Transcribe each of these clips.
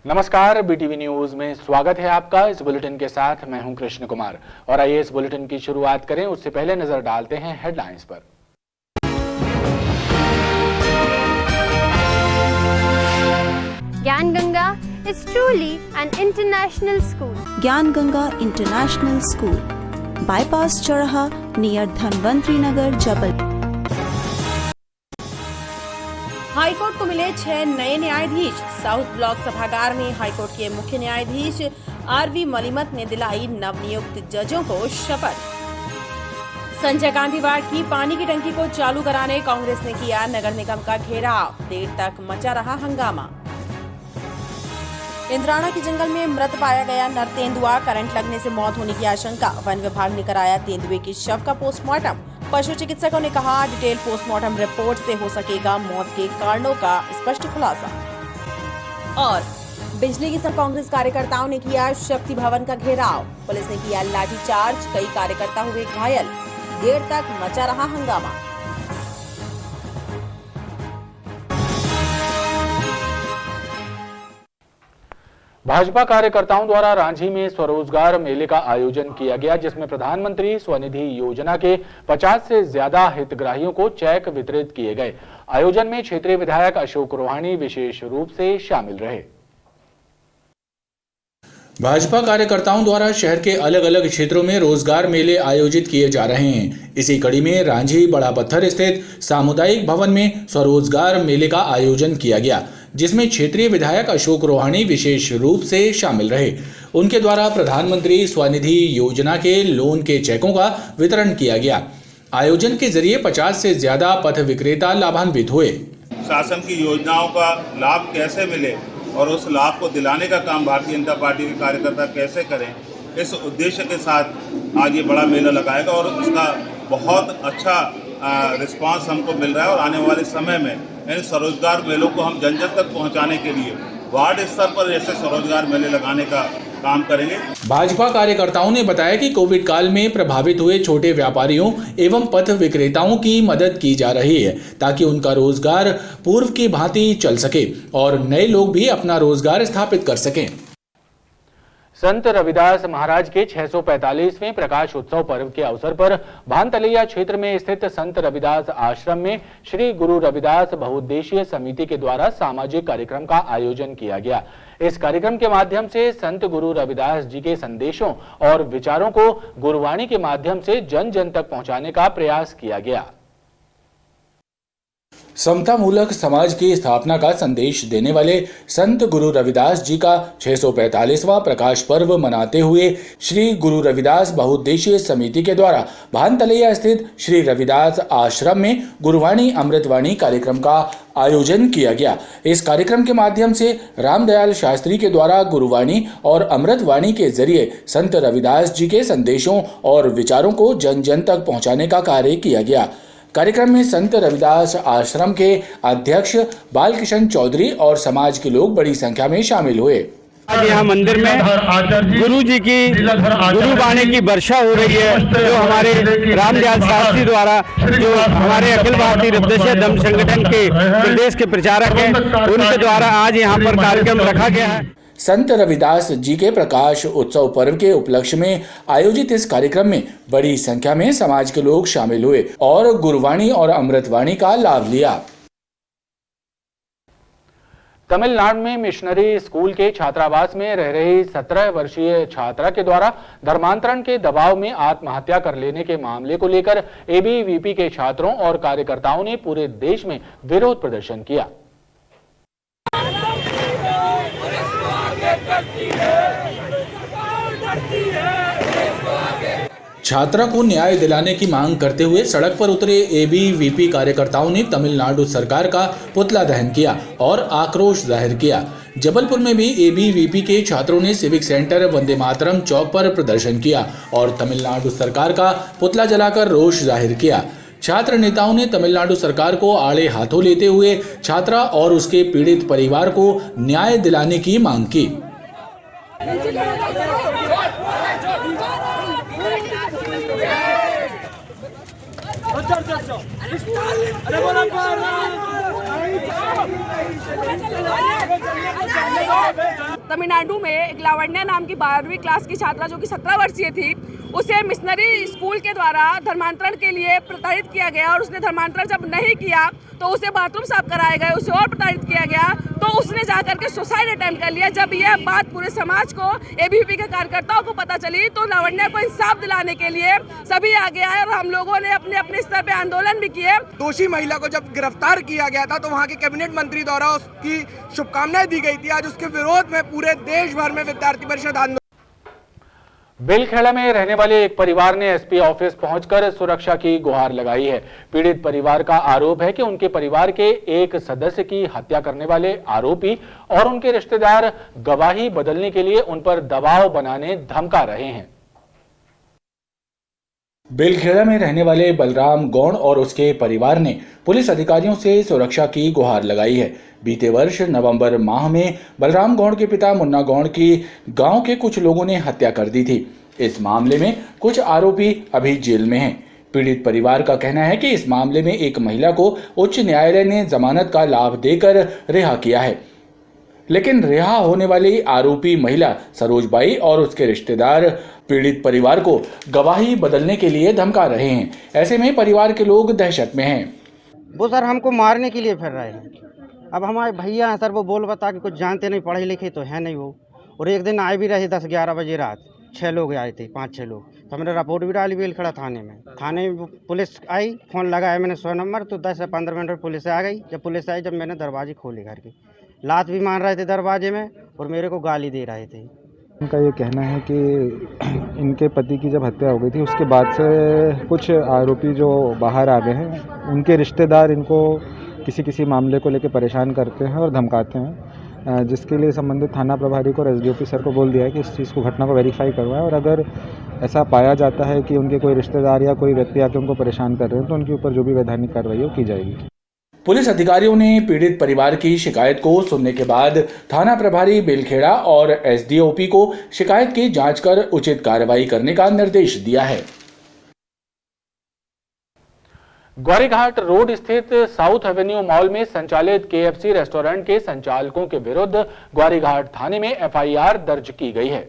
नमस्कार, BTV news में स्वागत है आपका। इस बुलेटिन के साथ मैं हूं कृष्ण कुमार और आइए इस बुलेटिन की शुरुआत करें। उससे पहले नजर डालते हैं हेडलाइंस पर। Gyanganga is truly an international school. Gyanganga international school, bypass चौराहा नियर धनवंतरी नगर, जबलपुर। हाईकोर्ट को मिले 6 नए न्यायाधीश। साउथ ब्लॉक सभागार में हाईकोर्ट के मुख्य न्यायाधीश आरवी मलिमत ने दिलाई नवनियुक्त जजों को शपथ। संजय गांधी वार्ड की पानी की टंकी को चालू कराने कांग्रेस ने किया नगर निगम का घेराव, देर तक मचा रहा हंगामा। इंद्राणा के जंगल में मृत पाया गया नर तेंदुआ, करंट लगने से मौत होने की आशंका। वन विभाग ने कराया तेंदुए की शव का पोस्टमार्टम। पशु चिकित्सकों ने कहा डिटेल पोस्टमार्टम रिपोर्ट से हो सकेगा मौत के कारणों का स्पष्ट खुलासा। और बिजली की सब कांग्रेस कार्यकर्ताओं ने किया शक्ति भवन का घेराव, पुलिस ने किया लाठीचार्ज, कई कार्यकर्ता हुए घायल, देर तक मचा रहा हंगामा। भाजपा कार्यकर्ताओं द्वारा रांची में स्वरोजगार मेले का आयोजन किया गया, जिसमें प्रधानमंत्री स्वनिधि योजना के 50 से ज्यादा हितग्राहियों को चेक वितरित किए गए। आयोजन में क्षेत्रीय विधायक अशोक रोहाणी विशेष रूप से शामिल रहे। भाजपा कार्यकर्ताओं द्वारा शहर के अलग अलग क्षेत्रों में रोजगार मेले आयोजित किए जा रहे हैं। इसी कड़ी में रांझी बड़ा पत्थर स्थित सामुदायिक भवन में स्वरोजगार मेले का आयोजन किया गया, जिसमें क्षेत्रीय विधायक अशोक रोहाणी विशेष रूप से शामिल रहे। उनके द्वारा प्रधानमंत्री स्वनिधि योजना के लोन के चेकों का वितरण किया गया। आयोजन के जरिए 50 से ज्यादा पथ विक्रेता लाभान्वित हुए। शासन की योजनाओं का लाभ कैसे मिले और उस लाभ को दिलाने का काम भारतीय जनता पार्टी के कार्यकर्ता कैसे करें, इस उद्देश्य के साथ आज ये बड़ा मेला लगाएगा और उसका बहुत अच्छा रिस्पांस हमको मिल रहा है। और आने वाले समय में इन स्वरोजगार मेलों को हम जन जन तक पहुंचाने के लिए वार्ड स्तर पर ऐसे स्वरोजगार मेले लगाने का काम करेंगे। भाजपा कार्यकर्ताओं ने बताया कि कोविड काल में प्रभावित हुए छोटे व्यापारियों एवं पथ विक्रेताओं की मदद की जा रही है, ताकि उनका रोजगार पूर्व की भांति चल सके और नए लोग भी अपना रोजगार स्थापित कर सकें। संत रविदास महाराज के 645वें प्रकाश उत्सव पर्व के अवसर पर भानतलैया क्षेत्र में स्थित संत रविदास आश्रम में श्री गुरु रविदास बहुउद्देशीय समिति के द्वारा सामाजिक कार्यक्रम का आयोजन किया गया। इस कार्यक्रम के माध्यम से संत गुरु रविदास जी के संदेशों और विचारों को गुरुवाणी के माध्यम से जन जन तक पहुंचाने का प्रयास किया गया। समता मूलक समाज की स्थापना का संदेश देने वाले संत गुरु रविदास जी का 645वां प्रकाश पर्व मनाते हुए श्री गुरु रविदास बहुउद्देशीय समिति के द्वारा भानतलैया स्थित श्री रविदास आश्रम में गुरुवाणी अमृतवाणी कार्यक्रम का आयोजन किया गया। इस कार्यक्रम के माध्यम से रामदयाल शास्त्री के द्वारा गुरुवाणी और अमृतवाणी के जरिए संत रविदास जी के संदेशों और विचारों को जन जन तक पहुंचाने का कार्य किया गया। कार्यक्रम में संत रविदास आश्रम के अध्यक्ष बालकिशन चौधरी और समाज के लोग बड़ी संख्या में शामिल हुए। आज यहाँ मंदिर में गुरु जी की गुरुवाणी की वर्षा हो रही है, जो हमारे रामदयाल शास्त्री द्वारा, जो हमारे अखिल भारतीय रुद्रदेशीय धम्म संगठन के प्रदेश के प्रचारक हैं, उनके द्वारा आज यहाँ पर कार्यक्रम रखा गया है। संत रविदास जी के प्रकाश उत्सव पर्व के उपलक्ष्य में आयोजित इस कार्यक्रम में बड़ी संख्या में समाज के लोग शामिल हुए और गुरुवाणी और अमृतवाणी का लाभ लिया। तमिलनाडु में मिशनरी स्कूल के छात्रावास में रह रही 17 वर्षीय छात्रा के द्वारा धर्मांतरण के दबाव में आत्महत्या कर लेने के मामले को लेकर एबीवीपी के छात्रों और कार्यकर्ताओं ने पूरे देश में विरोध प्रदर्शन किया। छात्रा को न्याय दिलाने की मांग करते हुए सड़क पर उतरे एबीवीपी कार्यकर्ताओं ने तमिलनाडु सरकार का पुतला दहन किया और आक्रोश जाहिर किया। जबलपुर में भी एबीवीपी के छात्रों ने सिविक सेंटर वंदे मातरम चौक पर प्रदर्शन किया और तमिलनाडु सरकार का पुतला जलाकर रोष जाहिर किया। छात्र नेताओं ने तमिलनाडु सरकार को आड़े हाथों लेते हुए छात्रा और उसके पीड़ित परिवार को न्याय दिलाने की मांग की। तमिलनाडु में एक लावण्या नाम की 12वीं क्लास की छात्रा जो कि 17 वर्षीय थी, उसे मिशनरी स्कूल के द्वारा धर्मांतरण के लिए प्रताड़ित किया गया और उसने धर्मांतरण जब नहीं किया तो उसे बाथरूम साफ कराए गए, उसे और प्रताड़ित किया गया तो उसने जाकर के सुसाइड अटेम्प्ट कर लिया। जब यह बात पूरे समाज को, एबीवीपी के कार्यकर्ताओं को पता चली तो लावण्या को इंसाफ दिलाने के लिए सभी आगे आए और हम लोगों ने अपने अपने स्तर पे आंदोलन भी किए। दोषी महिला को जब गिरफ्तार किया गया था तो वहाँ के कैबिनेट मंत्री द्वारा उसकी शुभकामनाएं दी गई थी। आज उसके विरोध में पूरे देश भर में विद्यार्थी परिषद आंदोलन। बेलखेड़ा में रहने वाले एक परिवार ने एसपी ऑफिस पहुंचकर सुरक्षा की गुहार लगाई है। पीड़ित परिवार का आरोप है कि उनके परिवार के एक सदस्य की हत्या करने वाले आरोपी और उनके रिश्तेदार गवाही बदलने के लिए उन पर दबाव बनाने धमका रहे हैं। बेलखेड़ा में रहने वाले बलराम गौड़ और उसके परिवार ने पुलिस अधिकारियों से सुरक्षा की गुहार लगाई है। बीते वर्ष नवंबर माह में बलराम गौड़ के पिता मुन्ना गौड़ की गांव के कुछ लोगों ने हत्या कर दी थी। इस मामले में कुछ आरोपी अभी जेल में हैं। पीड़ित परिवार का कहना है कि इस मामले में एक महिला को उच्च न्यायालय ने जमानत का लाभ देकर रिहा किया है, लेकिन रिहा होने वाली आरोपी महिला सरोजबाई और उसके रिश्तेदार पीड़ित परिवार को गवाही बदलने के लिए धमका रहे हैं। ऐसे में परिवार के लोग दहशत में हैं। वो सर हमको मारने के लिए फिर रहे हैं। अब हमारे भैया हैं सर, वो बोल बता कि कुछ जानते नहीं, पढ़े लिखे तो है नहीं वो। और एक दिन आए भी रहे 10-11 बजे रात, 6 लोग आए थे, 5-6 लोग। तो मैंने रिपोर्ट भी डाली बेलखेड़ा थाने में। थाने में पुलिस आई, फ़ोन लगाया मैंने 100 नंबर, तो 10 से 15 मिनट में पुलिस आ गई। जब पुलिस आई, जब मैंने दरवाजे खोले घर के, लात भी मार रहे थे दरवाजे में और मेरे को गाली दे रहे थे। उनका ये कहना है कि इनके पति की जब हत्या हो गई थी उसके बाद से कुछ आरोपी जो बाहर आ गए हैं, उनके रिश्तेदार इनको किसी मामले को लेकर परेशान करते हैं और धमकाते हैं, जिसके लिए संबंधित थाना प्रभारी को और एसडीओपी सर को बोल दिया है कि इस चीज़ को, घटना को वेरीफाई करवाएं और अगर ऐसा पाया जाता है कि उनके कोई रिश्तेदार या कोई व्यक्ति आके उनको परेशान कर रहे हैं तो उनके ऊपर जो भी वैधानिक कार्रवाई हो की जाएगी। पुलिस अधिकारियों ने पीड़ित परिवार की शिकायत को सुनने के बाद थाना प्रभारी बेलखेड़ा और एसडीओपी को शिकायत की जांच कर उचित कार्रवाई करने का निर्देश दिया है। ग्वारीघाट रोड स्थित साउथ एवेन्यू मॉल में संचालित केएफसी रेस्टोरेंट के संचालकों के विरुद्ध ग्वारीघाट थाने में एफआईआर दर्ज की गई है।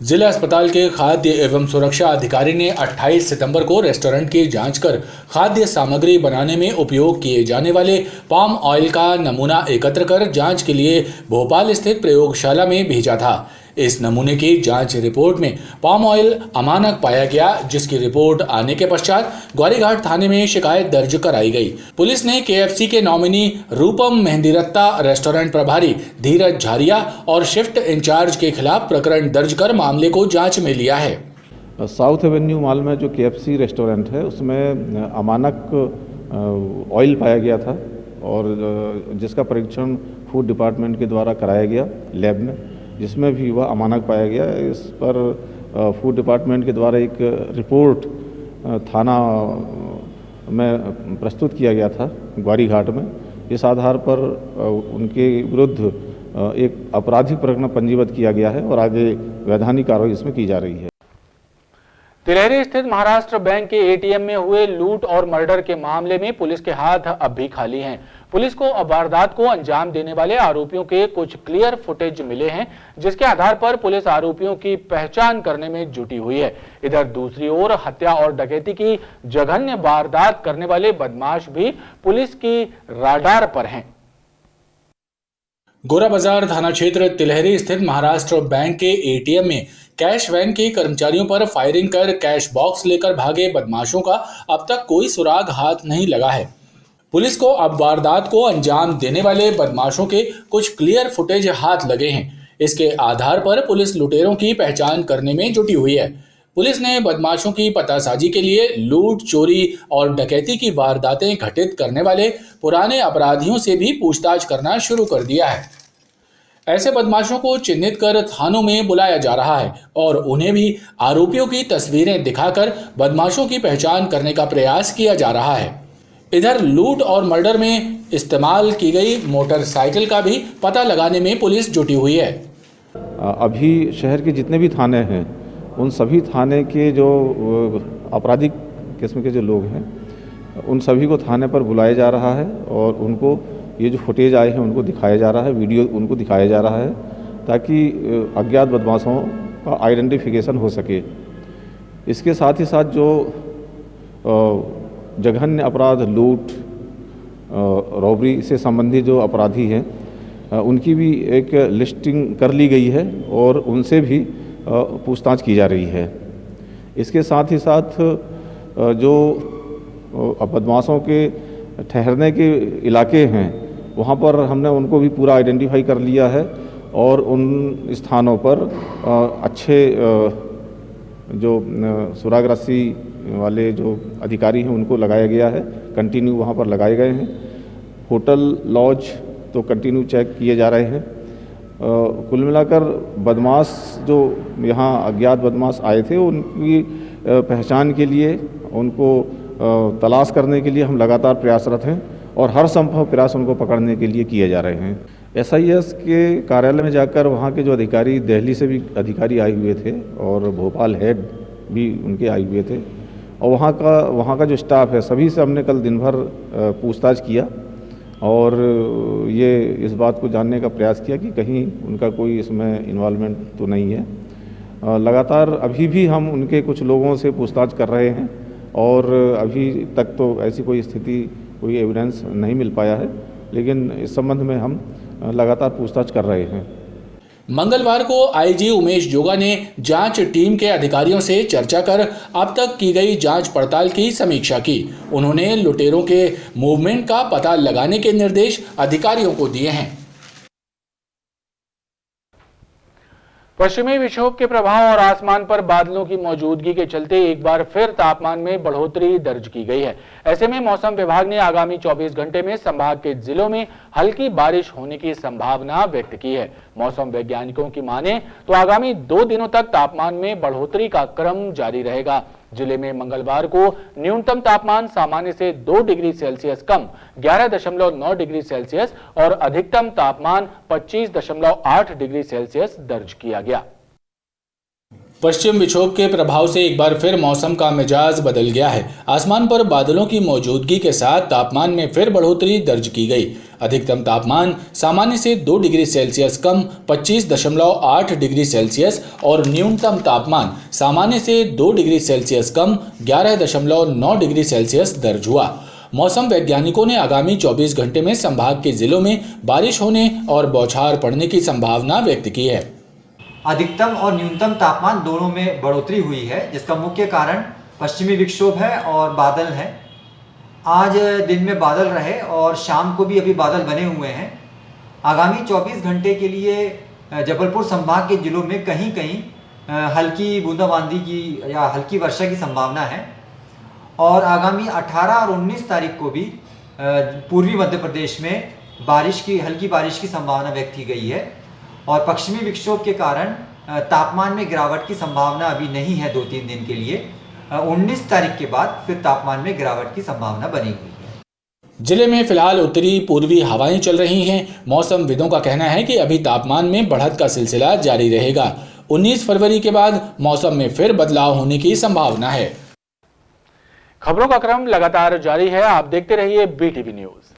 जिला अस्पताल के खाद्य एवं सुरक्षा अधिकारी ने 28 सितंबर को रेस्टोरेंट की जांच कर खाद्य सामग्री बनाने में उपयोग किए जाने वाले पाम ऑयल का नमूना एकत्र कर जांच के लिए भोपाल स्थित प्रयोगशाला में भेजा था। इस नमूने की जांच रिपोर्ट में पाम ऑयल अमानक पाया गया, जिसकी रिपोर्ट आने के पश्चात ग्वारीघाट थाने में शिकायत दर्ज कराई गई। पुलिस ने केएफसी के नॉमिनी रूपम मेहंदीरत्ता, रेस्टोरेंट प्रभारी धीरज झारिया और शिफ्ट इंचार्ज के खिलाफ प्रकरण दर्ज कर मामले को जांच में लिया है। साउथ एवेन्यू मॉल में जो केएफसी रेस्टोरेंट है उसमें अमानक ऑयल पाया गया था और जिसका परीक्षण फूड डिपार्टमेंट के द्वारा कराया गया लैब में, जिसमें भी वह अमानक पाया गया। इस पर फूड डिपार्टमेंट के द्वारा एक रिपोर्ट थाना में प्रस्तुत किया गया था ग्वारीघाट में। इस आधार पर उनके विरुद्ध एक आपराधिक प्रकरण पंजीबद्ध किया गया है और आगे वैधानिक कार्रवाई इसमें की जा रही है। तिलहरी स्थित महाराष्ट्र बैंक के एटीएम में हुए लूट और मर्डर के मामले में पुलिस के हाथ अब भी खाली हैं। पुलिस को अब वारदात को अंजाम देने वाले आरोपियों के कुछ क्लियर फुटेज मिले हैं, जिसके आधार पर पुलिस आरोपियों की पहचान करने में जुटी हुई है। इधर दूसरी ओर हत्या और डकैती की जघन्य वारदात करने वाले बदमाश भी पुलिस की राडार पर हैं। गोरा बाजार थाना क्षेत्र तिलहरी स्थित महाराष्ट्र बैंक के एटीएम में कैश वैन के कर्मचारियों पर फायरिंग कर कैश बॉक्स लेकर भागे बदमाशों का अब तक कोई सुराग हाथ नहीं लगा है। पुलिस को अब वारदात को अंजाम देने वाले बदमाशों के कुछ क्लियर फुटेज हाथ लगे हैं। इसके आधार पर पुलिस लुटेरों की पहचान करने में जुटी हुई है। पुलिस ने बदमाशों की पतासाजी के लिए लूट, चोरी और डकैती की वारदातें घटित करने वाले पुराने अपराधियों से भी पूछताछ करना शुरू कर दिया है। ऐसे बदमाशों को चिन्हित कर थानों में बुलाया जा रहा है और उन्हें भी आरोपियों की तस्वीरें दिखाकर बदमाशों की पहचान करने का प्रयास किया जा रहा है। इधर लूट और मर्डर में इस्तेमाल की गई मोटरसाइकिल का भी पता लगाने में पुलिस जुटी हुई है। अभी शहर के जितने भी थाने हैं उन सभी थाने के जो आपराधिक किस्म के जो लोग हैं उन सभी को थाने पर बुलाया जा रहा है और उनको ये जो फुटेज आए हैं उनको दिखाया जा रहा है, वीडियो उनको दिखाया जा रहा है, ताकि अज्ञात बदमाशों का आइडेंटिफिकेशन हो सके। इसके साथ ही साथ जो जघन्य अपराध, लूट, रॉबरी से संबंधित जो अपराधी हैं उनकी भी एक लिस्टिंग कर ली गई है और उनसे भी पूछताछ की जा रही है। इसके साथ ही साथ जो बदमाशों के ठहरने के इलाके हैं वहाँ पर हमने उनको भी पूरा आइडेंटिफाई कर लिया है और उन स्थानों पर अच्छे जो सुरागरासी वाले जो अधिकारी हैं उनको लगाया गया है, कंटिन्यू वहाँ पर लगाए गए हैं। होटल, लॉज तो कंटिन्यू चेक किए जा रहे हैं। कुल मिलाकर बदमाश जो यहाँ अज्ञात बदमाश आए थे उनकी पहचान के लिए, उनको तलाश करने के लिए हम लगातार प्रयासरत हैं और हर संभव प्रयास उनको पकड़ने के लिए किए जा रहे हैं। SIS के कार्यालय में जाकर वहाँ के जो अधिकारी, दिल्ली से भी अधिकारी आए हुए थे और भोपाल हेड भी उनके आए हुए थे और वहाँ का जो स्टाफ है सभी से हमने कल दिन भर पूछताछ किया और ये इस बात को जानने का प्रयास किया कि कहीं उनका कोई इसमें इन्वॉल्वमेंट तो नहीं है। लगातार अभी भी हम उनके कुछ लोगों से पूछताछ कर रहे हैं और अभी तक तो ऐसी कोई स्थिति, कोई एविडेंस नहीं मिल पाया है, लेकिन इस संबंध में हम लगातार पूछताछ कर रहे हैं। मंगलवार को IG उमेश जोगा ने जांच टीम के अधिकारियों से चर्चा कर अब तक की गई जांच पड़ताल की समीक्षा की। उन्होंने लुटेरों के मूवमेंट का पता लगाने के निर्देश अधिकारियों को दिए हैं। पश्चिमी विक्षोभ के प्रभाव और आसमान पर बादलों की मौजूदगी के चलते एक बार फिर तापमान में बढ़ोतरी दर्ज की गई है। ऐसे में मौसम विभाग ने आगामी 24 घंटे में संभाग के जिलों में हल्की बारिश होने की संभावना व्यक्त की है। मौसम वैज्ञानिकों की माने तो आगामी 2 दिनों तक तापमान में बढ़ोतरी का क्रम जारी रहेगा। जिले में मंगलवार को न्यूनतम तापमान सामान्य से 2 डिग्री सेल्सियस कम 11.9 डिग्री सेल्सियस और अधिकतम तापमान 25.8 डिग्री सेल्सियस दर्ज किया गया। पश्चिम विक्षोभ के प्रभाव से एक बार फिर मौसम का मिजाज बदल गया है। आसमान पर बादलों की मौजूदगी के साथ तापमान में फिर बढ़ोतरी दर्ज की गई। अधिकतम तापमान सामान्य से 2 डिग्री सेल्सियस कम 25.8 डिग्री सेल्सियस और न्यूनतम तापमान सामान्य से 2 डिग्री सेल्सियस कम 11.9 डिग्री सेल्सियस दर्ज हुआ। मौसम वैज्ञानिकों ने आगामी 24 घंटे में संभाग के जिलों में बारिश होने और बौछार पड़ने की संभावना व्यक्त की है। अधिकतम और न्यूनतम तापमान दोनों में बढ़ोतरी हुई है, जिसका मुख्य कारण पश्चिमी विक्षोभ है और बादल हैं। आज दिन में बादल रहे और शाम को भी अभी बादल बने हुए हैं। आगामी 24 घंटे के लिए जबलपुर संभाग के जिलों में कहीं कहीं हल्की बूंदाबांदी की या हल्की वर्षा की संभावना है और आगामी 18 और 19 तारीख को भी पूर्वी मध्य प्रदेश में हल्की बारिश की संभावना व्यक्त की गई है और पश्चिमी विक्षोभ के कारण तापमान में गिरावट की संभावना अभी नहीं है 2-3 दिन के लिए। 19 तारीख के बाद फिर तापमान में गिरावट की संभावना बनी हुई है। जिले में फिलहाल उत्तरी पूर्वी हवाएं चल रही हैं। मौसमविदों का कहना है कि अभी तापमान में बढ़त का सिलसिला जारी रहेगा। 19 फरवरी के बाद मौसम में फिर बदलाव होने की संभावना है। खबरों का क्रम लगातार जारी है। आप देखते रहिए BTV न्यूज।